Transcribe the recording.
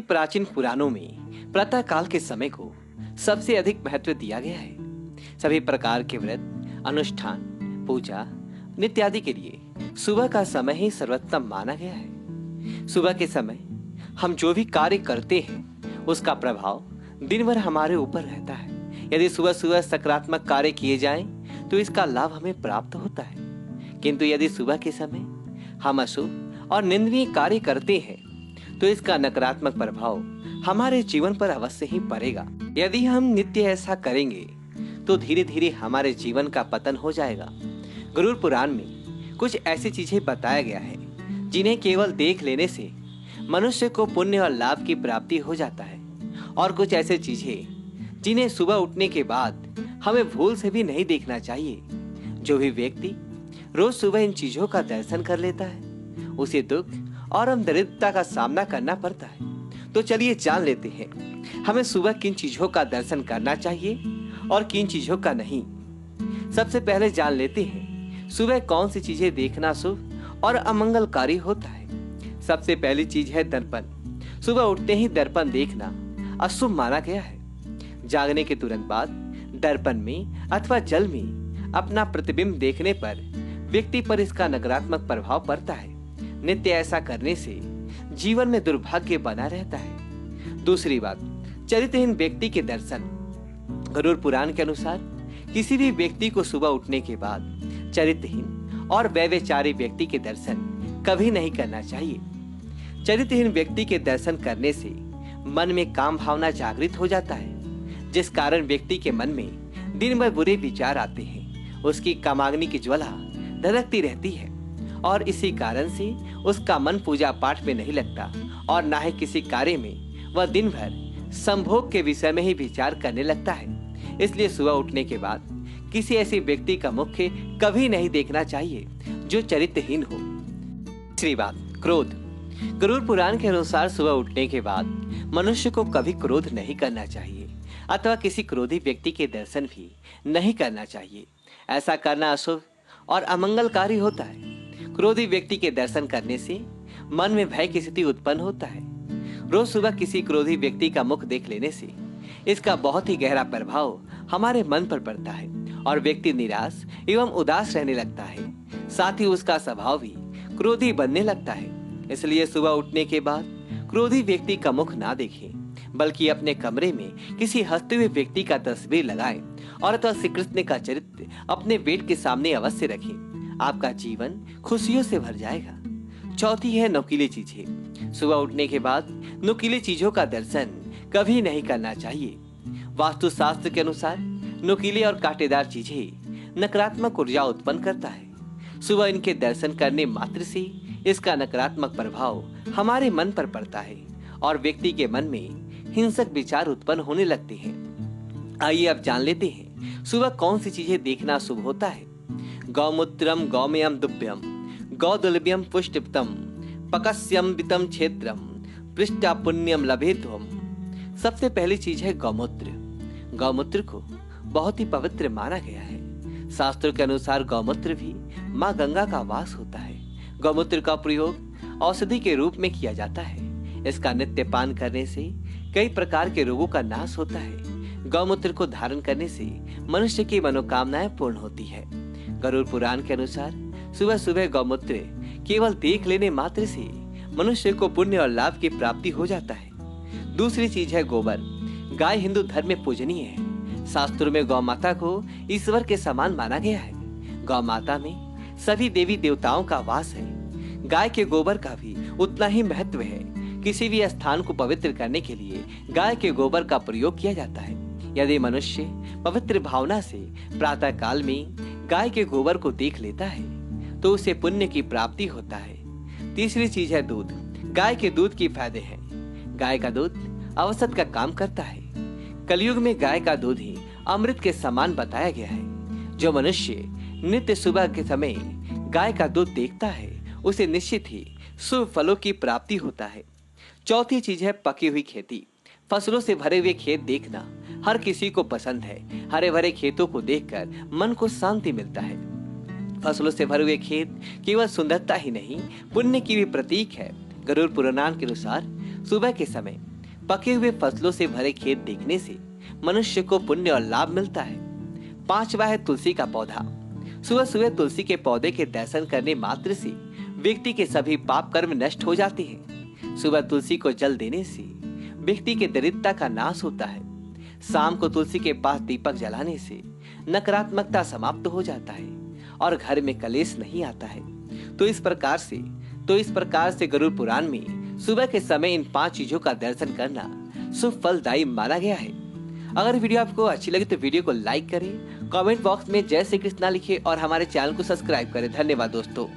प्राचीन पुराणों में प्रातः काल के समय को सबसे अधिक महत्व दिया गया है। सभी प्रकार के व्रत, अनुष्ठान, पूजा, नित्य आदि के लिए सुबह का समय ही सर्वोत्तम माना गया है। सुबह के समय हम जो भी कार्य करते हैं उसका प्रभाव दिन भर हमारे ऊपर रहता है। यदि सुबह सुबह सकारात्मक कार्य किए जाएं तो इसका लाभ हमें प्राप्त होता है, किंतु यदि सुबह के समय हम अशुभ और निंदनीय कार्य करते हैं तो इसका नकारात्मक प्रभाव हमारे जीवन पर अवश्य ही पड़ेगा। यदि हम नित्य ऐसा करेंगे तो धीरे धीरे हमारे जीवन का पतन हो जाएगा। गरुड़ पुराण में कुछ ऐसी चीजें बताया गया है जिन्हें केवल देख लेने से मनुष्य को पुण्य और लाभ की प्राप्ति हो जाता है, और कुछ ऐसी चीजें जिन्हें सुबह उठने के बाद हमें भूल से भी नहीं देखना चाहिए। जो भी व्यक्ति रोज सुबह इन चीजों का दर्शन कर लेता है उसे दुख और दरिद्रता का सामना करना पड़ता है। तो चलिए जान लेते हैं हमें सुबह किन चीजों का दर्शन करना चाहिए और किन चीजों का नहीं। सबसे पहले जान लेते हैं सुबह कौन सी चीजें देखना शुभ और अमंगलकारी होता है। सबसे पहली चीज है दर्पण। सुबह उठते ही दर्पण देखना अशुभ माना गया है। जागने के तुरंत बाद दर्पण में अथवा जल में अपना प्रतिबिंब देखने पर व्यक्ति पर इसका नकारात्मक प्रभाव पड़ता है। नित्य ऐसा करने से जीवन में दुर्भाग्य बना रहता है। दूसरी बात, चरित्रहीन व्यक्ति के दर्शन। गरुड़ पुराण के अनुसार किसी भी व्यक्ति को सुबह उठने के बाद चरित्रहीन और व्यभिचारी व्यक्ति के दर्शन कभी नहीं करना चाहिए। चरित्रहीन व्यक्ति के दर्शन करने से मन में काम भावना जागृत हो जाता है, जिस कारण व्यक्ति के मन में दिन भर बुरे विचार आते हैं। उसकी कामाग्नि की ज्वाला धधकती रहती है और इसी कारण से उसका मन पूजा पाठ में नहीं लगता और ना ही किसी कार्य में वह दिन भर संभोग के विषय में ही विचार करने लगता है। इसलिए सुबह उठने के बाद किसी ऐसे व्यक्ति का मुख कभी नहीं देखना चाहिए जो चरित्रहीन हो। तीसरी बात, क्रोध। गरुड़ पुराण के अनुसार सुबह उठने के बाद मनुष्य को कभी क्रोध नहीं करना चाहिए अथवा किसी क्रोधी व्यक्ति के दर्शन भी नहीं करना चाहिए। ऐसा करना अशुभ और अमंगलकारी होता है। क्रोधी व्यक्ति के दर्शन करने से मन में भय की स्थिति उत्पन्न होता है। रोज सुबह किसी क्रोधी व्यक्ति का मुख देख लेने से इसका बहुत ही गहरा प्रभाव हमारे मन पर पड़ता है और व्यक्ति निराश एवं उदास रहने लगता है। साथ ही उसका स्वभाव भी क्रोधी बनने लगता है। इसलिए सुबह उठने के बाद क्रोधी व्यक्ति का मुख ना देखें, बल्कि अपने कमरे में किसी हंसते हुए व्यक्ति का तस्वीर लगाएं और अथवा श्री कृष्ण का चरित्र अपने बेड के सामने अवश्य रखें। आपका जीवन खुशियों से भर जाएगा। चौथी है नुकीली चीजें। सुबह उठने के बाद नुकीली चीजों का दर्शन कभी नहीं करना चाहिए। वास्तु शास्त्र के अनुसार नुकीले और कांटेदार चीजें नकारात्मक ऊर्जा उत्पन्न करता है। सुबह इनके दर्शन करने मात्र से इसका नकारात्मक प्रभाव हमारे मन पर पड़ता है और व्यक्ति के मन में हिंसक विचार उत्पन्न होने लगते हैं। आइए अब जान लेते हैं सुबह कौन सी चीजें देखना शुभ होता है। गौमूत्रम गौमयम दुभ्यम गौदुलभ्यम पुष्टिप्तम पकस्यम वितम क्षेत्रम पृष्ठा पुण्यम लभेत्वम। सबसे पहली चीज है गौमूत्र। गौमूत्र को बहुत ही पवित्र माना गया है। शास्त्रों के अनुसार गौमूत्र भी माँ गंगा का वास होता है। गौमूत्र का प्रयोग औषधि के रूप में किया जाता है। इसका नित्य पान करने से कई प्रकार के रोगों का नाश होता है। गौमूत्र को धारण करने से मनुष्य की मनोकामनाएं पूर्ण होती है। गरुड़ पुराण के अनुसार सुबह सुबह गौमूत्र केवल देख लेने मात्र से मनुष्य को पुण्य और लाभ की प्राप्ति हो जाता है। दूसरी चीज है गोबर। गाय हिंदू धर्म में पूजनीय है। शास्त्रों में गौ माता को ईश्वर के समान माना गया है। गौ माता में सभी देवी देवताओं का वास है। गाय के गोबर का भी उतना ही महत्व है। किसी भी स्थान को पवित्र करने के लिए गाय के गोबर का प्रयोग किया जाता है। यदि मनुष्य पवित्र भावना से प्रातः काल में गाय के गोबर को देख लेता है तो उसे पुण्य की प्राप्ति होता है। तीसरी चीज है दूध। गाय के दूध की फायदे हैं। गाय का दूध औषध का काम करता है। कलयुग में गाय का दूध ही अमृत के समान बताया गया है। जो मनुष्य नित्य सुबह के समय गाय का दूध देखता है उसे निश्चित ही शुभ फलों की प्राप्ति होता है। चौथी चीज है पकी हुई खेती। फसलों से भरे हुए खेत देखना हर किसी को पसंद है। हरे भरे खेतों को देखकर मन को शांति मिलता है। फसलों से भरे हुए खेत केवल सुंदरता ही नहीं, पुण्य की भी प्रतीक है। गरुड़ पुराण के अनुसार सुबह के समय पके हुए फसलों से भरे खेत देखने से मनुष्य को पुण्य और लाभ मिलता है। पांचवा है तुलसी का पौधा। सुबह सुबह तुलसी के पौधे के दर्शन करने मात्र से व्यक्ति के सभी पाप कर्म नष्ट हो जाते हैं। सुबह तुलसी को जल देने से व्यक्ति के दरिद्रता का नाश होता है। शाम को तुलसी के पास दीपक जलाने से नकारात्मकता समाप्त हो जाता है और घर में कलेश नहीं आता है। तो इस प्रकार से गरुड़ पुराण में सुबह के समय इन 5 चीजों का दर्शन करना शुभ फलदायी माना गया है। अगर वीडियो आपको अच्छी लगी तो वीडियो को लाइक करें, कमेंट बॉक्स में जय श्री कृष्णा लिखें और हमारे चैनल को सब्सक्राइब करें। धन्यवाद दोस्तों।